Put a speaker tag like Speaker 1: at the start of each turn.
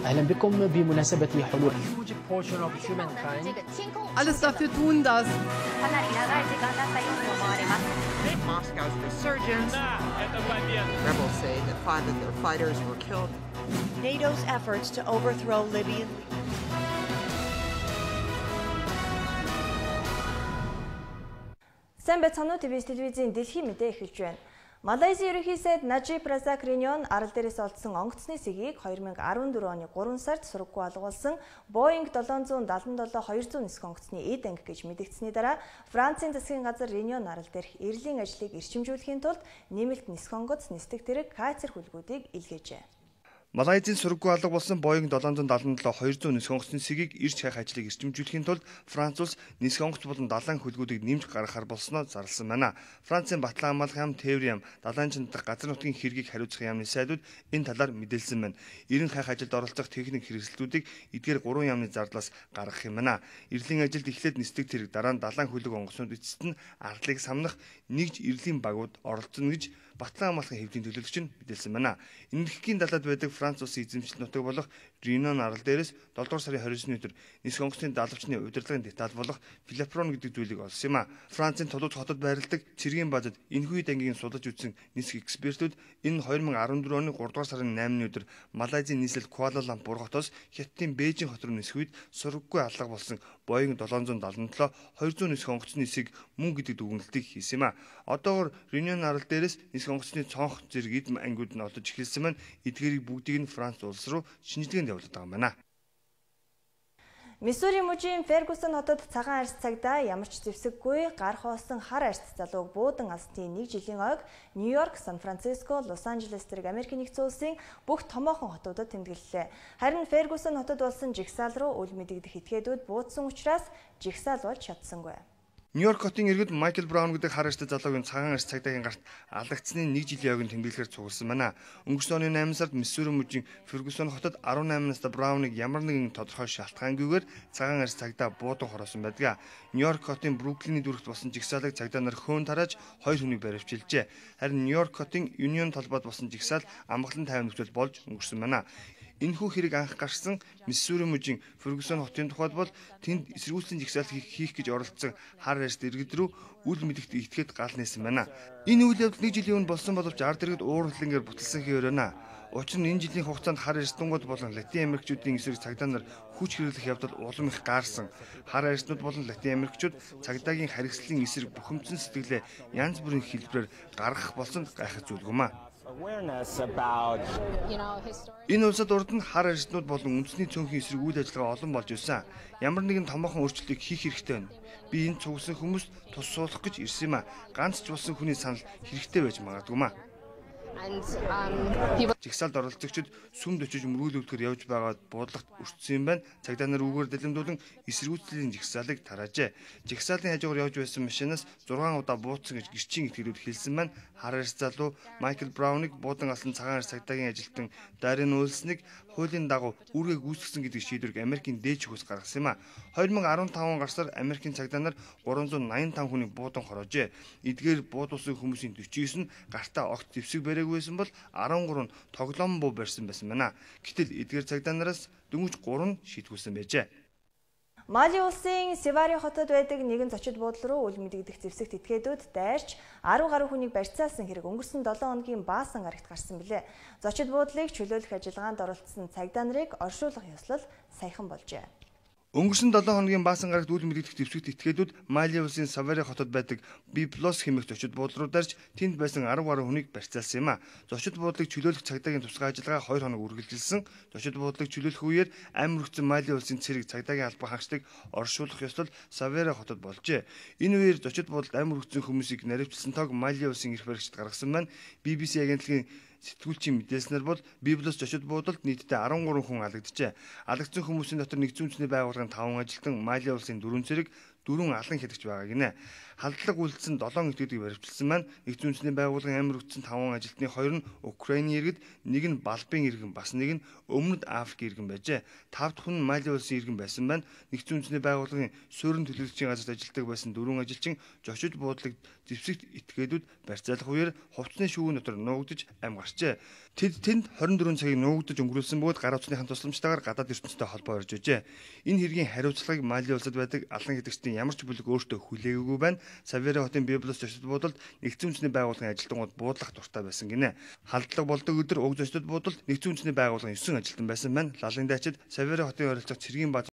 Speaker 1: أهلا بكم بمناسبة حلول
Speaker 2: Alles dafür tun, dass
Speaker 3: Moscow's resurgence. Rebels say that 5 of their fighters were killed.
Speaker 4: NATO's efforts to overthrow Libyan.
Speaker 5: Сайн байцгаана уу, TVS телевизийн дэлхийн мэдээ эхэлж байна. Малайзийн ерөнхий сайд Najib Razak Rinion арал дээрээс олдсон онгоцны сэгийг 2014 оны 3 сард сураггүй алгуулсан Boeing 777-200 нисэх онгоцны эд анги гэж мэдэгдсэний дараа Францын засгийн газар Rinion арал дээрх эрлийн ажлыг эрчимжүүлэхийн тулд нэмэлт нисэх онгоц нисдэг тэрэг кайцер хүлгүүдийг илгээжээ.
Speaker 6: Малайзийн сураггүй алга болсон Boeing 777-200 нисэх онгоцны сэгийг ирж хайх ажлыг эрчимжүүлэхийн тулд Франц улс нисэх онгоц болон далайн хөлгүүдийг нэмж гаргахаар болсноо зарласан байна. Францын Батлан хамгаалах яам Тевр яам далайн чанадах газар нутгийн хэргийг хариуцах яамны сайдууд энэ талаар мэдээлсэн байна. Ирэн хайх ажилд оролцох техник хэрэгслүүдийг эдгээр 3 яамны зардлаас гаргах юм байна. Ирлийн ажилд эхлээд нисдэг тэрэг дараа нь далайн хөлөг онгоцнууд эцэст нь ардлыг самнах нэгж ирлийн багууд оролцоно гэж Батлан хамгаалахын хэвлэлийн төлөөлөгч нь мэдээлсэн байна. Энэтхэгийн далайд байдаг Франц улсын эзэмшил нутаг болох Rinion арал дээрээс 7 дугаар сарын 29-ний өдөр нисэх онгоцны далавчны удирдлагын деталь болох Филапрон гэдэг зүйлийг олсон юм а. Францын Тулууз хотод байрладаг цэргийн базад энэхүү дангийг судалж үзсэн нисэх экспертүүд энэ 2014 оны 3 дугаар сарын 8-ны өдөр Малайзийн нийслэл Куала-Лампур хотоос Хятадын Бээжин хот руу нисэх үед сураггүй алга болсон Boeing 777-200 нисэх онгоцны сэг мөн гэдэг дүгнэлтийг хийсэн юм а. Одоогоор Rinion арал дээрээс нисэх онгоцны цонх зэрэг эд ангиуд нь олдож эхэлсэн маань эдгээрийг бүгдийг нь Франц улс руу шинжилгээнд явуулдаг юм байна.
Speaker 5: Миссури мужийн Фергюсон хотод цагаан арьс цагдаа ямар ч зэвсэггүй гар хоосон хар арьс залууг буудан алсны 1 жилийн ойг Нью-Йорк, Сан-Франциско, Лос-Анжелес зэрэг Америкийн нэгдсэн улсын бүх томоохон хотуудад тэмдэглэлээ. Харин Фергюсон хотод болсон жигсаал руу үл мэдэгдэх этгээдүүд буудсан учраас жигсаал болж чадсангүй.
Speaker 6: Нью-Йорк хотын иргэд Майкл Браун гэдэг хар арьстай залуугийн цагаан арьс цагдаагийн гарт алдагдсны 1 жилийн ойг нь тэмдэглэхээр цугласан байна. Өнгөрсөн оны 8 сард Миссури мужийн Фергюсон хотод 18 настай Брауныг ямар нэгэн тодорхой шалтгаангүйгээр цагаан арьс цагдаа буудан хороосон байдаг. Нью-Йорк хотын Бруклиний дүрэгт болсон жигсаалыг цагдаа нар хөөн тарааж 2 хүнийг баривчилжээ. Харин Нью-Йорк хотын Union талбайд болсон жигсаал амгалан тайван нөхцөл болж өнгөрсөн байна. Энэхүү хэрэг анх гарсан Миссури мужийн Фергюсон хотын тухайд бол тэнд эсэргүүцлийн жигсаал хийх гэж оролцсон хар арьс иргэд рүү үл мэдэгт итгээд гал нээсэн байна. Энэ үйл явдал 1 жилийн өмнө болсон боловч ард иргэд уур хөдлөнгээр бүтэлсэн хэвээрэнэ. Учир нь энэ жилийн хугацаанд хар арьстангууд болон Латин Америкчүүдийн эсрэг цагдаа нар хүч хэрэглэх явдал улам их гаарсан. Хар арьснууд болон Латин Америкчууд цагдаагийн харгислын эсрэг бухимдсан сэтгэлээ янз бүрийн хэлбэрээр гаргах болсон гайхах зүйлгүй юм а. Энэ улсад урд нь хар арьснууд болон үндэсний цөөнхийн эсрэг үйл ажиллагаа олон болж ирсэн. Ямар нэгэн томоохон өөрчлөлтийг хийх хэрэгтэй байна. Би энэ цугласан хүмүүст тус суулгах гэж ирсэн юм а. Ганц ч болсон хүний санал хэрэгтэй байж магадгүй юм а. Жигсаалд оролцогчид сүмд очиж мөргөл өвдгөр явж байгаад буудлагт өртсөн юм байна. Цагдаа нар үгээр дэлэмдүүлэн эсэргүүцлийн жигсаалыг тараажээ. Жигсаалын хажуугаар явж байсан машинаас 6 удаа буутсан гэж гэрчийн этгээдүүд хэлсэн байна. Хар арьс залуу Майкл Брауныг буудан алсан цагаан арьс цагдаагийн ажилтан Дарин Уилсоныг хуулийн дагуу үүргээ гүйцэтгэсэн гэдэг шийдвэрийг Америкийн дээд шүүхээс гаргасан юм а. 2015 он гарсаар Америкийн цагдаа нар 385 хүнийг буудан хороожээ. Эдгээр буудуулсан хүмүүсийн 49 нь гартаа огт зэвсэг бариагүй байсан бол 13 нь тоглоом буу барьсан байсан байна. Гэтэл эдгээр цагдаа нараас дөнгөж 3 нь шийтгүүлсэн байжээ.
Speaker 5: Мали улсын Севари хотод байдаг нэгэн зочид буудлын руу үл мэдэгдэх зэвсэгт этгээдүүд дайрч 10 гаруй хүнийг барьцаалсан хэрэг өнгөрсөн 7 хоногийн Баасан гарагт гарсан билээ. Зочид буудлыг чөлөөлөх ажиллагаанд оролцсон цагдаа нарыг оршуулгах ёслол саяхан болжээ.
Speaker 6: Өнгөрсөн 7 хоногийн Баасан гарагт үл мэдэгдэх зэвсэгт этгээдүүд Мали улсын Савари хотод байдаг Библос хэмээх зочид буудлын руу дарж тэнд байсан 10 гаруй хүнийг барьцаалсан юм а. Зочид буудлыг чөлөөлөх цагдаагийн тусгай ажиллагаа 2 хоног үргэлжилсэн. Зочид буудлыг чөлөөлөх үеэр амир хүрсэн Мали улсын цэрэг цагдаагийн албан хаагчдыг оршуулах ёслол Савари хотод болжээ. Энэ үеэр зочид буудалд амир хүрсэн хүмүүсийг наривчилсан тоог Мали улсын эрх баригчид гаргасан байна. BBC агентлагийн сэтгүүлчийн мэдээлснээр бол Библос зочид буудалд нийтдээ 13 хүн алагджээ. Алагдсан хүмүүсийн дотор нэгдсэн үндэсний байгууллагын 5 ажилтан, Мали улсын 4 цэрэг, 4 алан хядагч байгаа гинэ. Халдлага үйлдсэн 7 этгээдийг баривчилсан маань нэгдсэн үндэсний байгууллагын амир өгсөн 5 ажилтны 2 нь Украиний иргэд, нэг нь Балбын иргэн, бас нэг нь Өмнөд Африк иргэн байжээ. 5 дахь нь Мали улсын иргэн байсан байна. Нэгдсэн үндэсний байгууллагын суурин төлөөлөгчийн газарт ажилладаг байсан 4 ажилчин зочид буудлыг зэвсэгт этгээдүүд барьцаалах үеэр хувцсны шүүгэн дотор нуугдж ам гарчээ. Тэнд 24 цагийг нуугдаж өнгөрүүлсэн бөгөөд гар утасныхаа тусламжтайгаар гадаад ертөнцтэй холбоо барьж байжээ. Энэ хэргийн хариуцлагыг Мали улсад байдаг алан хэдэгчдийн ямар ч бүлэг өөртөө хүлээгээгүй байна. Савере хотын Библиос зочдод буудалд нэгдсэн үндэсний байгууллагын ажилтнууд буудлах дуртай байсан гинэ. Халдлага болдог өдөр уг зочдод буудалд нэгдсэн үндэсний байгууллагын 9 ажилтан байсан байна. Лалын дайчид Савере хотын ойролцоох цэргийн бааз